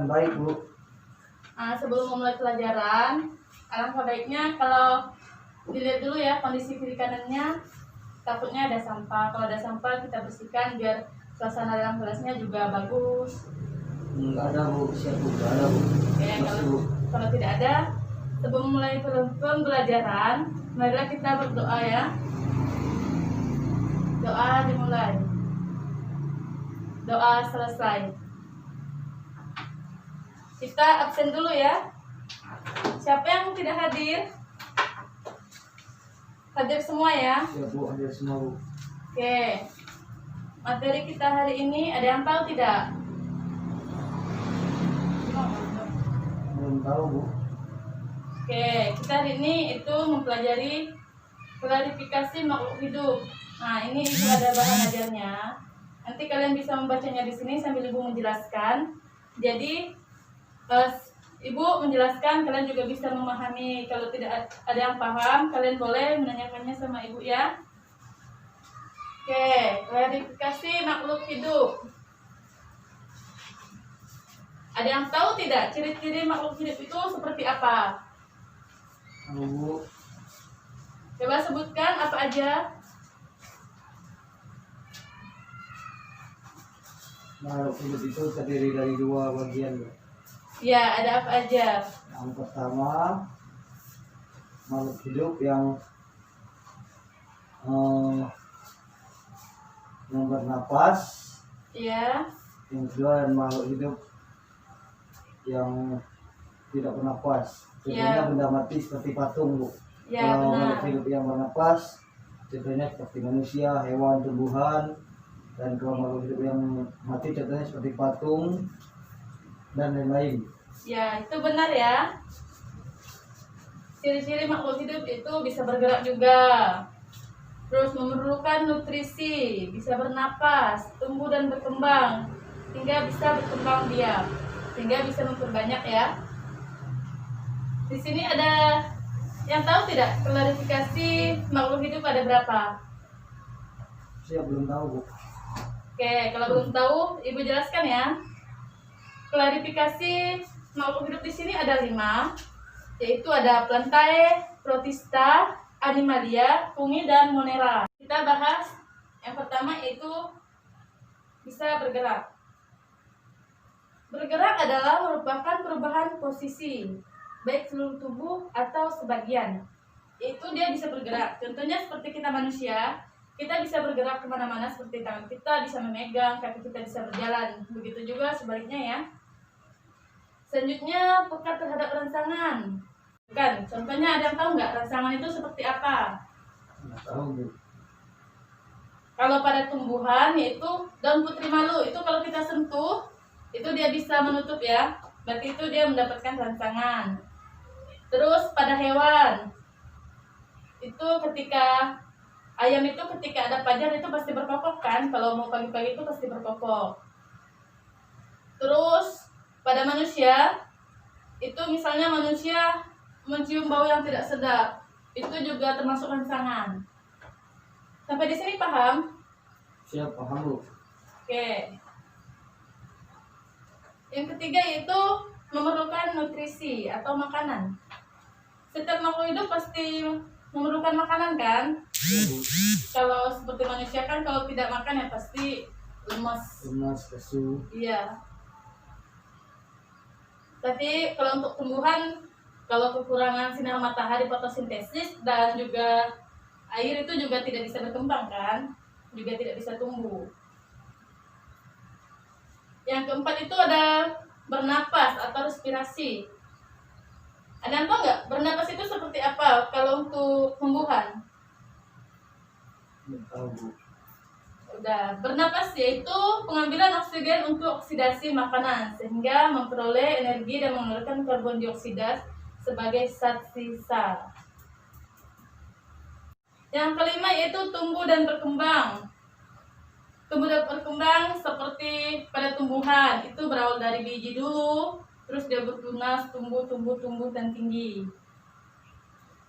dengan baik, Bu. Sebelum memulai pelajaran, alangkah baiknya kalau dilihat dulu ya kondisi kiri kanannya. Takutnya ada sampah. Kalau ada sampah kita bersihkan biar suasana dalam kelasnya juga bagus. Enggak ada, Bu. Siap, Bu. Enggak ada, Bu. Oke, kalau tidak ada, sebelum mulai pembelajaran, marilah kita berdoa ya. Doa dimulai. Doa selesai. Kita absen dulu ya. Siapa yang tidak hadir? Hadir semua ya. Siap, Bu. Hadir semua, Bu. Oke. Materi kita hari ini ada yang tahu tidak? Belum tahu, Bu. Oke, kita hari ini itu mempelajari klarifikasi makhluk hidup. Nah, ini Ibu ada bahan ajarnya. Nanti kalian bisa membacanya di sini sambil Ibu menjelaskan. Jadi, Ibu menjelaskan, kalian juga bisa memahami. Kalau tidak ada yang paham, kalian boleh menanyakannya sama Ibu ya. Oke, klarifikasi makhluk hidup. Ada yang tahu tidak ciri-ciri makhluk hidup itu seperti apa? Bu. Coba sebutkan apa aja. Makhluk hidup itu terdiri dari dua bagian, Bu. Ya, ada apa aja? Yang pertama, makhluk hidup yang bernapas. Ya. Yang kedua, makhluk hidup yang tidak bernapas. Contohnya benda mati seperti patung, Bu. Ya, kalau benar. makhluk hidup yang bernapas, contohnya seperti manusia, hewan, tumbuhan. Dan kalau makhluk hidup yang mati, contohnya seperti patung dan lain-lain. Ya, itu benar ya. Ciri-ciri makhluk hidup itu bisa bergerak juga. Terus memerlukan nutrisi, bisa bernapas, tumbuh dan berkembang, hingga bisa berkembang biak, sehingga bisa memperbanyak ya. Di sini ada yang tahu tidak klarifikasi makhluk hidup ada berapa? Saya belum tahu, Bu. Oke, kalau belum tahu, Ibu jelaskan ya. Klarifikasi makhluk hidup di sini ada 5, yaitu ada Plantae, Protista, Animalia, Fungi, dan Monera. Kita bahas yang pertama yaitu bisa bergerak. Bergerak adalah merupakan perubahan posisi, baik seluruh tubuh atau sebagian. Itu dia bisa bergerak. Contohnya seperti kita manusia, kita bisa bergerak kemana-mana seperti tangan kita bisa memegang, kaki kita bisa berjalan. Begitu juga sebaliknya ya. Selanjutnya, peka terhadap rangsangan. Bukan, contohnya ada yang tahu nggak rangsangan itu seperti apa? Nggak tahu, Bu. Kalau pada tumbuhan yaitu daun putri malu, itu kalau kita sentuh itu dia bisa menutup ya, berarti itu dia mendapatkan rangsangan. Terus pada hewan itu ketika ayam itu ketika ada pajar itu pasti berkokok kan, kalau mau pagi-pagi itu pasti berkokok. Terus pada manusia itu misalnya manusia mencium bau yang tidak sedap, itu juga termasuk rangsangan. Sampai di sini paham? Siap, paham, Bu. Oke. Yang ketiga yaitu memerlukan nutrisi atau makanan. Setiap makhluk hidup pasti memerlukan makanan kan? Kalau seperti manusia kan kalau tidak makan ya pasti lemas. Lemas, lesu. Iya. Tapi kalau untuk tumbuhan, kalau kekurangan sinar matahari fotosintesis dan juga air itu juga tidak bisa berkembang kan? Juga tidak bisa tumbuh. Yang keempat itu ada bernapas atau respirasi. Ada yang tahu nggak bernapas itu seperti apa kalau untuk tumbuhan? Belum tahu, Bu. Udah, bernapas yaitu pengambilan oksigen untuk oksidasi makanan sehingga memperoleh energi dan mengeluarkan karbon dioksida sebagai zat sisa. Yang kelima yaitu tumbuh dan berkembang. Tumbuh dan berkembang seperti pada tumbuhan itu berawal dari biji dulu, terus dia bertunas, tumbuh dan tinggi.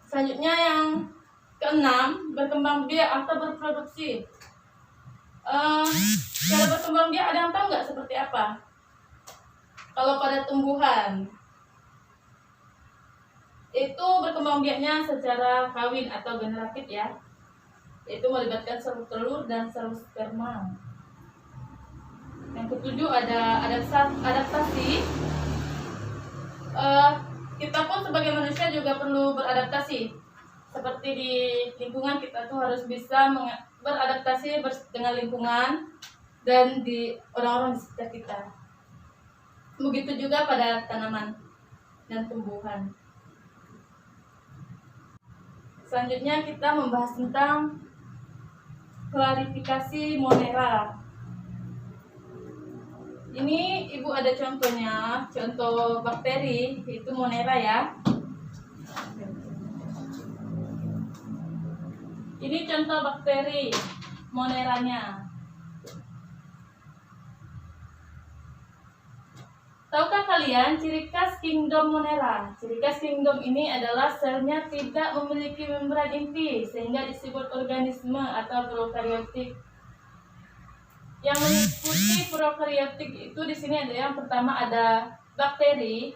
Selanjutnya yang keenam, berkembang biak atau berproduksi. Cara berkembang biak ada yang tahu nggak seperti apa? Kalau pada tumbuhan itu berkembang biaknya secara kawin atau generatif ya, yaitu melibatkan sel telur dan sel sperma. Yang ketujuh ada adaptasi. Kita pun sebagai manusia juga perlu beradaptasi. Seperti di lingkungan, kita tuh harus bisa beradaptasi dengan lingkungan dan di orang-orang di sekitar kita. Begitu juga pada tanaman dan tumbuhan. Selanjutnya kita membahas tentang klarifikasi Monera. Ini ibu ada contohnya, contoh bakteri yaitu Monera ya. Ini contoh bakteri Moneranya. Tahukah kalian ciri khas kingdom Monera? Ciri khas kingdom ini adalah selnya tidak memiliki membran inti sehingga disebut organisme atau prokariotik. Yang meliputi prokariotik itu di sini ada yang pertama ada bakteri,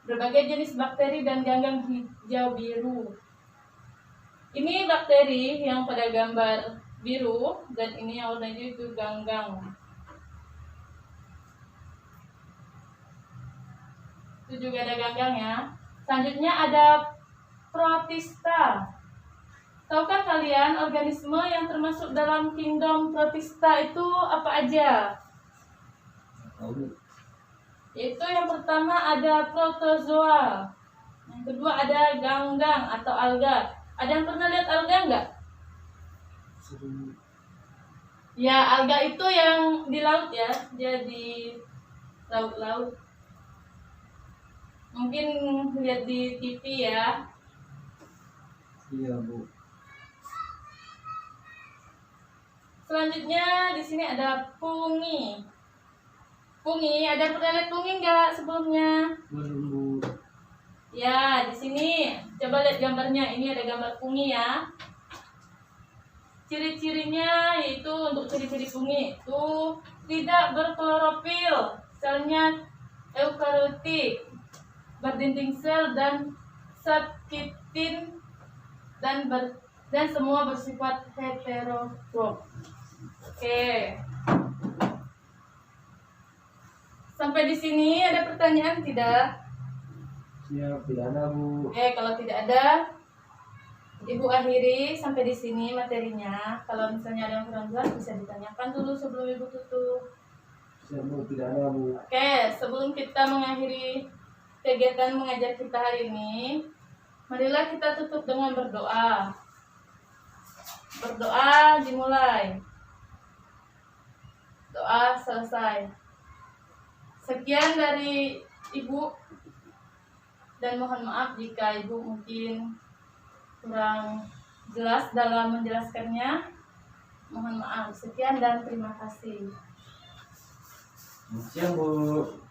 berbagai jenis bakteri dan ganggang hijau biru. Ini bakteri yang pada gambar biru dan ini yang warna hijau itu ganggang. Itu juga ada ganggang ya. Selanjutnya ada protista. Tahukah kalian organisme yang termasuk dalam kingdom protista itu apa aja? Tahu. Yaitu yang pertama ada protozoa. Yang kedua ada ganggang atau alga. Ada yang pernah lihat alga enggak? Ya, alga itu yang di laut ya. Dia di laut-laut. Mungkin lihat di TV ya. Iya, Bu. Selanjutnya di sini ada fungi. Fungi, ada yang pernah lihat fungi enggak sebelumnya? Belum, Bu. Ya, di sini coba lihat gambarnya. Ini ada gambar fungi ya. Ciri-cirinya yaitu untuk ciri-ciri fungi itu tidak berklorofil, selnya eukariotik, berdinding sel dan subkitin dan semua bersifat heterotrof. Oke. Sampai di sini ada pertanyaan tidak? Siap, tidak ada, Bu. Oke, kalau tidak ada, Ibu akhiri sampai di sini materinya. Kalau misalnya ada yang kurang jelas bisa ditanyakan dulu sebelum Ibu tutup. Siap, Bu, tidak ada, Bu. Oke, sebelum kita mengakhiri kegiatan mengajar kita hari ini, marilah kita tutup dengan berdoa. Berdoa dimulai. Doa selesai. Sekian dari Ibu, dan mohon maaf jika Ibu mungkin kurang jelas dalam menjelaskannya. Mohon maaf. Sekian dan terima kasih. Siap, Bu.